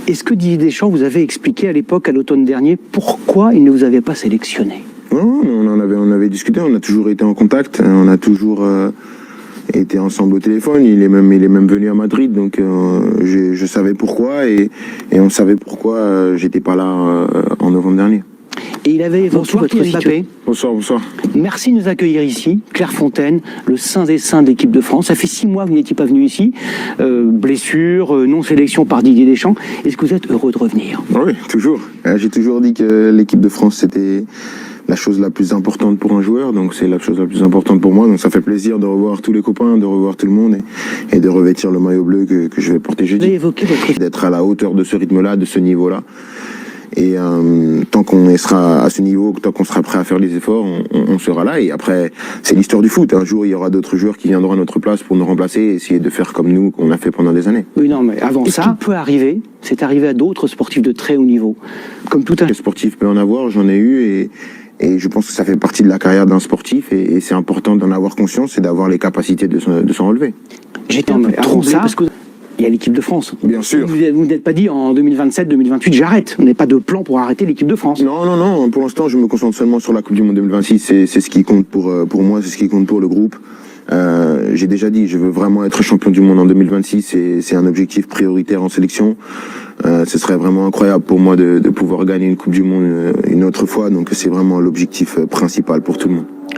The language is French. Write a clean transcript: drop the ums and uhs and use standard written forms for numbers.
Est-ce que Didier Deschamps vous avait expliqué à l'époque, à l'automne dernier, pourquoi il ne vous avait pas sélectionné? Non, on avait discuté, on a toujours été en contact, on a toujours été ensemble au téléphone. Il est même venu à Madrid, donc je savais pourquoi et on savait pourquoi j'étais pas là en novembre dernier. Et il avait évoqué votre situation. Bonsoir. Merci de nous accueillir ici. Claire Fontaine, le saint des saints de l'équipe de France. Ça fait 6 mois que vous n'étiez pas venu ici. Blessure, non-sélection par Didier Deschamps. Est-ce que vous êtes heureux de revenir? Oui, toujours. J'ai toujours dit que l'équipe de France, c'était la chose la plus importante pour un joueur, donc c'est la chose la plus importante pour moi. Donc ça fait plaisir de revoir tous les copains, de revoir tout le monde et de revêtir le maillot bleu que je vais porter jeudi. Vous avez évoqué votre... D'être à la hauteur de ce rythme-là, de ce niveau-là. Et tant qu'on sera à ce niveau, tant qu'on sera prêt à faire les efforts, on sera là. Et après, c'est l'histoire du foot. Un jour, il y aura d'autres joueurs qui viendront à notre place pour nous remplacer et essayer de faire comme nous, qu'on a fait pendant des années. Oui, non, mais avant ça, ce qui peut arriver, c'est arrivé à d'autres sportifs de très haut niveau. Comme tout un... Le sportif peut en avoir, j'en ai eu et je pense que ça fait partie de la carrière d'un sportif et c'est important d'en avoir conscience et d'avoir les capacités de s'en relever. J'étais un peu troublé parce que il y a l'équipe de France. Bien sûr. Vous n'êtes pas dit en 2027, 2028, j'arrête. On n'est pas de plan pour arrêter l'équipe de France. Non. Pour l'instant, je me concentre seulement sur la Coupe du Monde 2026. C'est ce qui compte pour moi, c'est ce qui compte pour le groupe. J'ai déjà dit, je veux vraiment être champion du monde en 2026 et c'est un objectif prioritaire en sélection. Ce serait vraiment incroyable pour moi de pouvoir gagner une Coupe du Monde une autre fois. Donc c'est vraiment l'objectif principal pour tout le monde.